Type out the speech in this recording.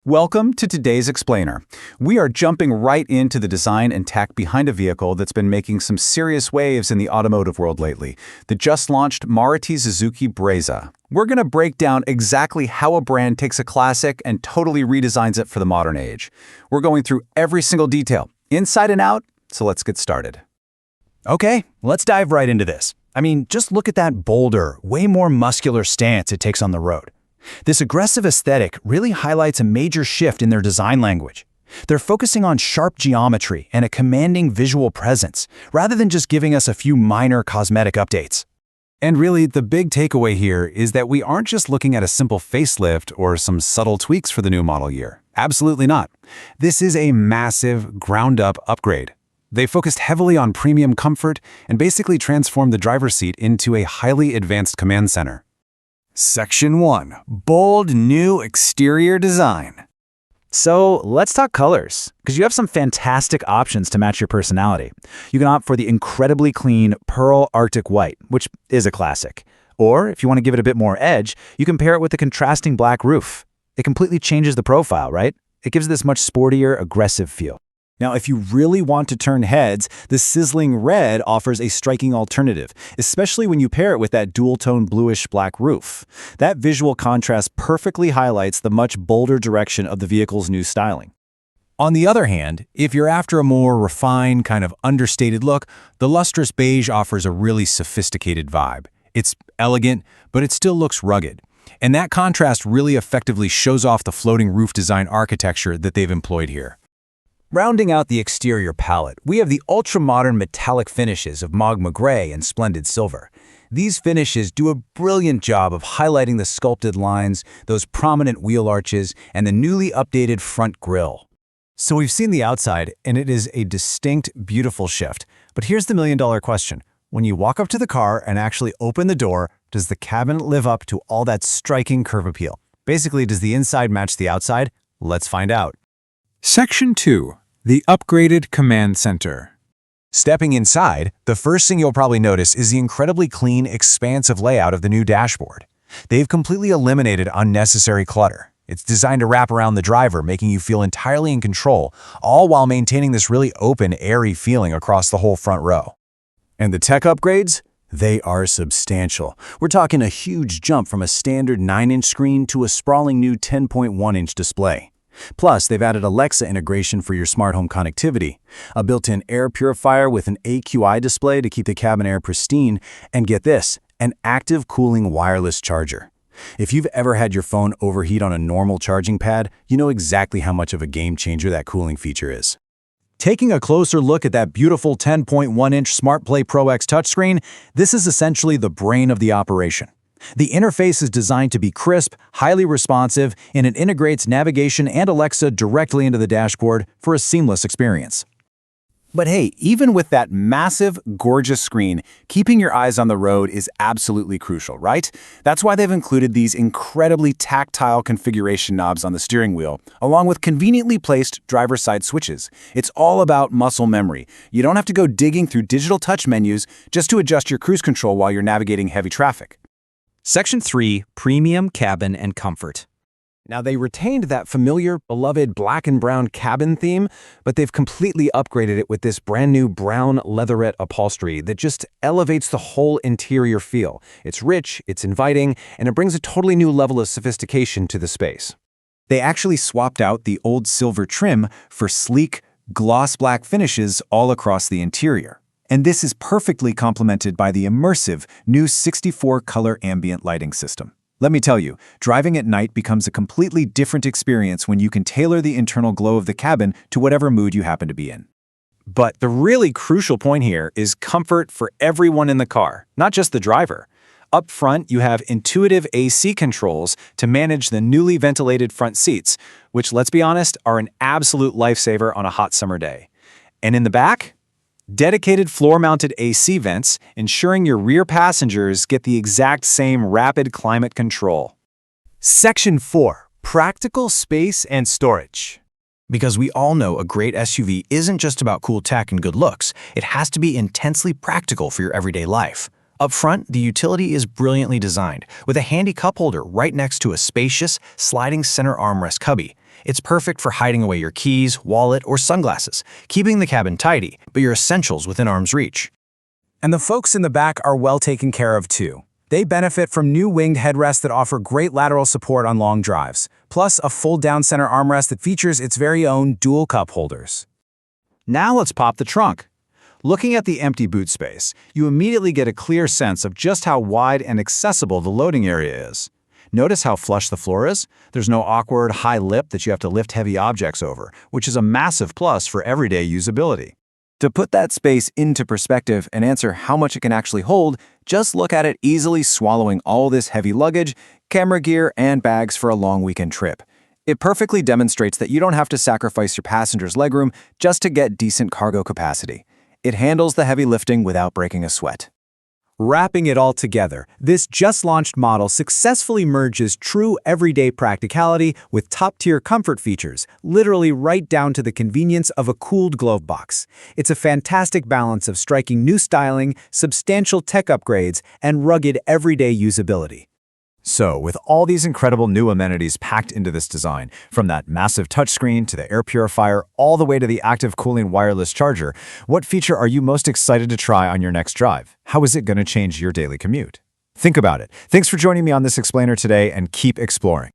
Welcome to today's Explainer. We are jumping right into the design and tech behind a vehicle that's been making some serious waves in the automotive world lately, the just-launched Maruti Suzuki Brezza. We're going to break down exactly how a brand takes a classic and totally redesigns it for the modern age. We're going through every single detail, inside and out, so let's get started. Okay, let's dive right into this. Just look at that bolder, way more muscular stance it takes on the road. This aggressive aesthetic really highlights a major shift in their design language. They're focusing on sharp geometry and a commanding visual presence, rather than just giving us a few minor cosmetic updates. And really, the big takeaway here is that we aren't just looking at a simple facelift or some subtle tweaks for the new model year. Absolutely not. This is a massive, ground-up upgrade. They focused heavily on premium comfort and basically transformed the driver's seat into a highly advanced command center. Section 1. Bold new exterior design. So let's talk colors, because you have some fantastic options to match your personality. You can opt for the incredibly clean Pearl Arctic White, which is a classic. Or if you want to give it a bit more edge, you can pair it with the contrasting black roof. It completely changes the profile, right? It gives this much sportier, aggressive feel. Now, if you really want to turn heads, the sizzling red offers a striking alternative, especially when you pair it with that dual-tone bluish-black roof. That visual contrast perfectly highlights the much bolder direction of the vehicle's new styling. On the other hand, if you're after a more refined, kind of understated look, the lustrous beige offers a really sophisticated vibe. It's elegant, but it still looks rugged. And that contrast really effectively shows off the floating roof design architecture that they've employed here. Rounding out the exterior palette, we have the ultra-modern metallic finishes of Magma Gray and Splendid Silver. These finishes do a brilliant job of highlighting the sculpted lines, those prominent wheel arches, and the newly updated front grille. So we've seen the outside, and it is a distinct, beautiful shift. But here's the million-dollar question. When you walk up to the car and actually open the door, does the cabin live up to all that striking curve appeal? Basically, does the inside match the outside? Let's find out. Section 2. The upgraded command center. Stepping inside, the first thing you'll probably notice is the incredibly clean, expansive layout of the new dashboard. They've completely eliminated unnecessary clutter. It's designed to wrap around the driver, making you feel entirely in control, all while maintaining this really open, airy feeling across the whole front row. And the tech upgrades? They are substantial. We're talking a huge jump from a standard 9-inch screen to a sprawling new 10.1-inch display. Plus, they've added Alexa integration for your smart home connectivity, a built-in air purifier with an AQI display to keep the cabin air pristine, and get this, an active cooling wireless charger. If you've ever had your phone overheat on a normal charging pad, you know exactly how much of a game changer that cooling feature is. Taking a closer look at that beautiful 10.1-inch SmartPlay Pro X touchscreen, this is essentially the brain of the operation. The interface is designed to be crisp, highly responsive, and it integrates navigation and Alexa directly into the dashboard for a seamless experience. But hey, even with that massive, gorgeous screen, keeping your eyes on the road is absolutely crucial, right? That's why they've included these incredibly tactile configuration knobs on the steering wheel, along with conveniently placed driver's side switches. It's all about muscle memory. You don't have to go digging through digital touch menus just to adjust your cruise control while you're navigating heavy traffic. Section 3. Premium Cabin and Comfort. Now, they retained that familiar, beloved black and brown cabin theme, but they've completely upgraded it with this brand new brown leatherette upholstery that just elevates the whole interior feel. It's rich, it's inviting, and it brings a totally new level of sophistication to the space. They actually swapped out the old silver trim for sleek, gloss black finishes all across the interior. And this is perfectly complemented by the immersive new 64-color ambient lighting system. Let me tell you, driving at night becomes a completely different experience when you can tailor the internal glow of the cabin to whatever mood you happen to be in. But the really crucial point here is comfort for everyone in the car, not just the driver. Up front, you have intuitive AC controls to manage the newly ventilated front seats, which, let's be honest, are an absolute lifesaver on a hot summer day. And in the back? Dedicated floor-mounted AC vents, ensuring your rear passengers get the exact same rapid climate control. Section 4. Practical space and storage. Because we all know a great SUV isn't just about cool tech and good looks, it has to be intensely practical for your everyday life. Up front, the utility is brilliantly designed, with a handy cup holder right next to a spacious, sliding center armrest cubby. It's perfect for hiding away your keys, wallet, or sunglasses, keeping the cabin tidy, but your essentials within arm's reach. And the folks in the back are well taken care of too. They benefit from new winged headrests that offer great lateral support on long drives, plus a full down center armrest that features its very own dual cup holders. Now let's pop the trunk. Looking at the empty boot space, you immediately get a clear sense of just how wide and accessible the loading area is. Notice how flush the floor is? There's no awkward high lip that you have to lift heavy objects over, which is a massive plus for everyday usability. To put that space into perspective and answer how much it can actually hold, just look at it easily swallowing all this heavy luggage, camera gear, and bags for a long weekend trip. It perfectly demonstrates that you don't have to sacrifice your passenger's legroom just to get decent cargo capacity. It handles the heavy lifting without breaking a sweat. Wrapping it all together, this just-launched model successfully merges true everyday practicality with top-tier comfort features, literally right down to the convenience of a cooled glove box. It's a fantastic balance of striking new styling, substantial tech upgrades, and rugged everyday usability. So, with all these incredible new amenities packed into this design, from that massive touchscreen to the air purifier all the way to the active cooling wireless charger, what feature are you most excited to try on your next drive? How is it going to change your daily commute? Think about it. Thanks for joining me on this explainer today, and keep exploring.